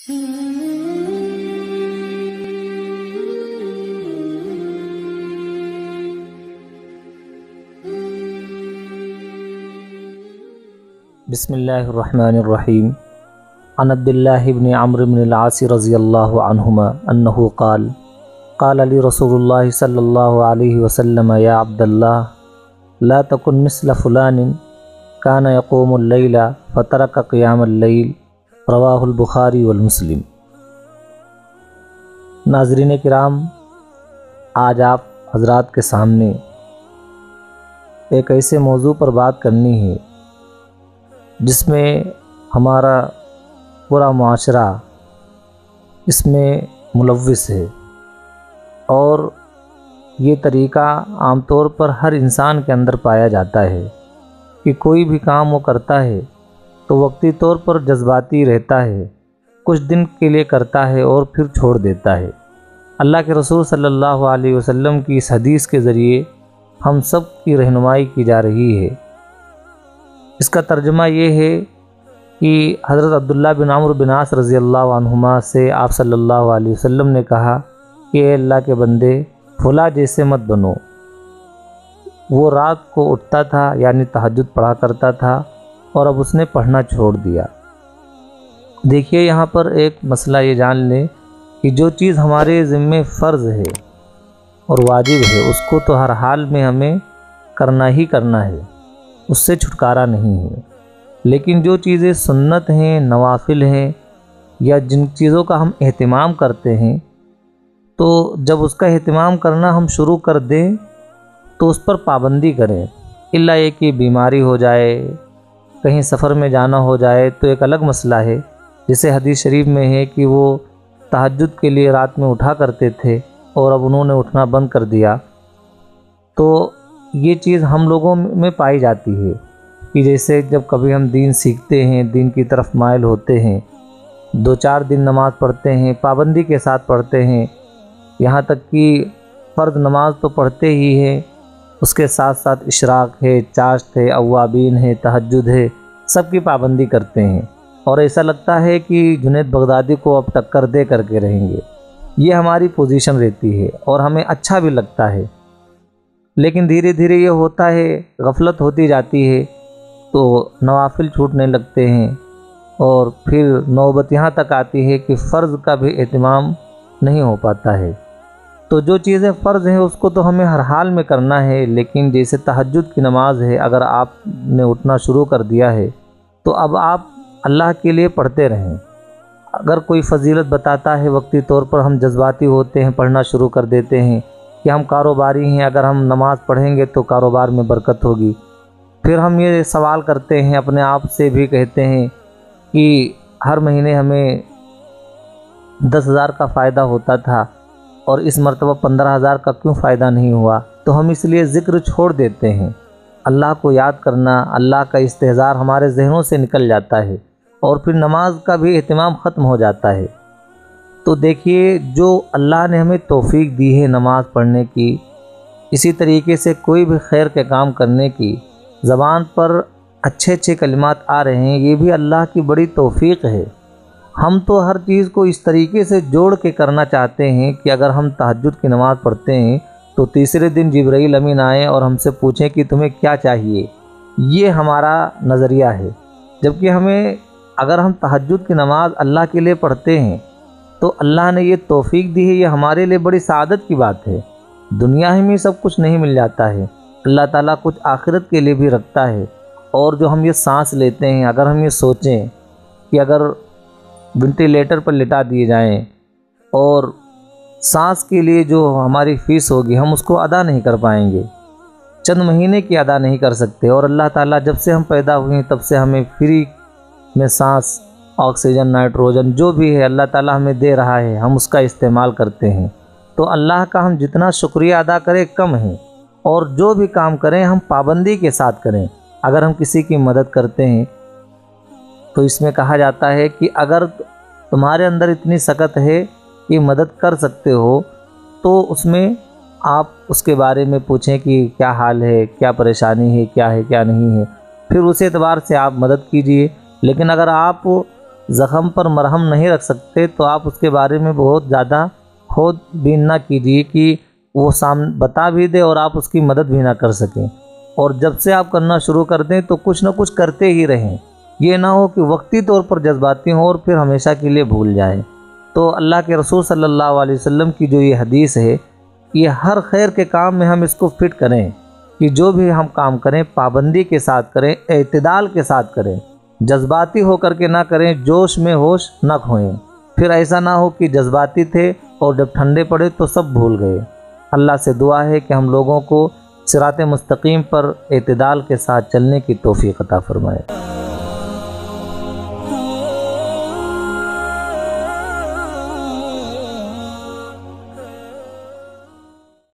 بسم اللہ الرحمن الرحیم۔ عن عبد اللہ بن عمرو بن العاص رضی اللہ عنہما انہ قال قال لی رسول اللہ صلی اللہ علیہ وسلم یا عبد اللہ لا تکن مثل فلان کان یقوم اللیل فترک قیام اللیل، رواہ البخاری والمسلم۔ ناظرین کرام، آج آپ حضرات کے سامنے ایک ایسے موضوع پر بات کرنی ہے جس میں ہمارا پورا معاشرہ اس میں ملوث ہے، اور یہ طریقہ عام طور پر ہر انسان کے اندر پایا جاتا ہے کہ کوئی بھی کام وہ کرتا ہے تو وقتی طور پر جذباتی رہتا ہے، کچھ دن کے لیے کرتا ہے اور پھر چھوڑ دیتا ہے۔ اللہ کے رسول صلی اللہ علیہ وسلم کی اس حدیث کے ذریعے ہم سب کی رہنمائی کی جا رہی ہے۔ اس کا ترجمہ یہ ہے کہ حضرت عبداللہ بن عمرو بن عاص رضی اللہ عنہما سے آپ صلی اللہ علیہ وسلم نے کہا کہ اے اللہ کے بندے، فلاں جیسے مت بنو۔ وہ رات کو اٹھتا تھا، یعنی تہجد پڑھا کرتا تھا، اور اب اس نے پڑھنا چھوڑ دیا۔ دیکھیے، یہاں پر ایک مسئلہ یہ جان لیں کہ جو چیز ہمارے ذمے فرض ہے اور واجب ہے، اس کو تو ہر حال میں ہمیں کرنا ہی کرنا ہے، اس سے چھٹکارا نہیں ہے۔ لیکن جو چیزیں سنت ہیں، نوافل ہیں، یا جن چیزوں کا ہم اہتمام کرتے ہیں، تو جب اس کا اہتمام کرنا ہم شروع کر دیں تو اس پر پابندی کریں، الا یہ کہ بیماری ہو جائے، کہیں سفر میں جانا ہو جائے تو ایک الگ مسئلہ ہے۔ جیسے حدیث شریف میں ہے کہ وہ تہجد کے لیے رات میں اٹھا کرتے تھے اور اب انہوں نے اٹھنا بند کر دیا، تو یہ چیز ہم لوگوں میں پائی جاتی ہے کہ جیسے جب کبھی ہم دین سیکھتے ہیں، دین کی طرف مائل ہوتے ہیں، 2-4 دن نماز پڑھتے ہیں، پابندی کے ساتھ پڑھتے ہیں، یہاں تک کہ فرض نماز تو پڑھتے ہی ہیں، اس کے ساتھ ساتھ اشراق ہے، چاشت ہے، اوابین ہے، تہجد ہے، سب کی پابندی کرتے ہیں، اور ایسا لگتا ہے کہ جنید بغدادی کو اب ٹکر دے کر کے رہیں گے۔ یہ ہماری پوزیشن رہتی ہے اور ہمیں اچھا بھی لگتا ہے، لیکن دھیرے دھیرے یہ ہوتا ہے، غفلت ہوتی جاتی ہے تو نوافل چھوٹنے لگتے ہیں، اور پھر نوبت یہاں تک آتی ہے کہ فرض کا بھی اہتمام نہیں ہو پاتا ہے۔ تو جو چیزیں فرض ہیں اس کو تو ہمیں ہر حال میں کرنا ہے، لیکن جیسے تہجد کی نماز ہے، اگر آپ نے اٹھنا شروع کر دیا ہے تو اب آپ اللہ کے لیے پڑھتے رہیں۔ اگر کوئی فضیلت بتاتا ہے، وقتی طور پر ہم جذباتی ہوتے ہیں، پڑھنا شروع کر دیتے ہیں کہ ہم کاروباری ہیں، اگر ہم نماز پڑھیں گے تو کاروبار میں برکت ہوگی۔ پھر ہم یہ سوال کرتے ہیں، اپنے آپ سے بھی کہتے ہیں کہ ہر مہینے ہمیں 10,000 کا فائدہ ہوتا تھا اور اس مرتبہ 15,000 کا کیوں فائدہ نہیں ہوا؟ تو ہم اس لیے ذکر چھوڑ دیتے ہیں۔ اللہ کو یاد کرنا، اللہ کا استحضار ہمارے ذہنوں سے نکل جاتا ہے، اور پھر نماز کا بھی اہتمام ختم ہو جاتا ہے۔ تو دیکھیے، جو اللہ نے ہمیں توفیق دی ہے نماز پڑھنے کی، اسی طریقے سے کوئی بھی خیر کے کام کرنے کی، زبان پر اچھے اچھے کلمات آ رہے ہیں، یہ بھی اللہ کی بڑی توفیق ہے۔ ہم تو ہر چیز کو اس طریقے سے جوڑ کے کرنا چاہتے ہیں کہ اگر ہم تہجد کی نماز پڑھتے ہیں تو تیسرے دن جبرائیل امین آئیں اور ہم سے پوچھیں کہ تمہیں کیا چاہیے۔ یہ ہمارا نظریہ ہے، جبکہ ہمیں، اگر ہم تہجد کی نماز اللہ کے لیے پڑھتے ہیں تو اللہ نے یہ توفیق دی ہے، یہ ہمارے لیے بڑی سعادت کی بات ہے۔ دنیا ہی میں سب کچھ نہیں مل جاتا ہے، اللہ تعالیٰ کچھ آخرت کے لیے بھی رکھتا ہے۔ اور جو ہم یہ سانس لیتے ہیں، اگر ہم یہ سوچیں کہ اگر وینٹیلیٹر پر لٹا دیے جائیں اور سانس کے لیے جو ہماری فیس ہوگی ہم اس کو ادا نہیں کر پائیں گے، چند مہینے کی ادا نہیں کر سکتے، اور اللہ تعالیٰ جب سے ہم پیدا ہوئے ہیں تب سے ہمیں فری میں سانس، آکسیجن، نائٹروجن جو بھی ہے اللہ تعالیٰ ہمیں دے رہا ہے، ہم اس کا استعمال کرتے ہیں۔ تو اللہ کا ہم جتنا شکریہ ادا کریں کم ہے، اور جو بھی کام کریں ہم پابندی کے ساتھ کریں۔ اگر ہم کسی کی مدد کرتے ہیں تو اس میں کہا جاتا ہے کہ اگر تمہارے اندر اتنی سکت ہے کہ مدد کر سکتے ہو تو اس میں آپ اس کے بارے میں پوچھیں کہ کیا حال ہے، کیا پریشانی ہے، کیا ہے، کیا نہیں ہے، پھر اس اعتبار سے آپ مدد کیجئے۔ لیکن اگر آپ زخم پر مرہم نہیں رکھ سکتے تو آپ اس کے بارے میں بہت زیادہ خود بین نہ کیجیے کہ وہ بتا بھی دے اور آپ اس کی مدد بھی نہ کر سکیں، اور جب سے آپ کرنا شروع کر دیں تو کچھ نہ کچھ کرتے ہی رہیں، یہ نہ ہو کہ وقتی طور پر جذباتی ہوں اور پھر ہمیشہ کے لیے بھول جائیں۔ تو اللہ کے رسول صلی اللہ علیہ وسلم کی جو یہ حدیث ہے، یہ ہر خیر کے کام میں ہم اس کو فٹ کریں کہ جو بھی ہم کام کریں پابندی کے ساتھ کریں، اعتدال کے ساتھ کریں، جذباتی ہو کر کے نہ کریں، جوش میں ہوش نہ کھوئیں، پھر ایسا نہ ہو کہ جذباتی تھے اور جب ٹھنڈے پڑے تو سب بھول گئے۔ اللہ سے دعا ہے کہ ہم لوگوں کو صراط مستقیم پر اعتدال کے ساتھ چلنے کی توفیق عطا فرمائے۔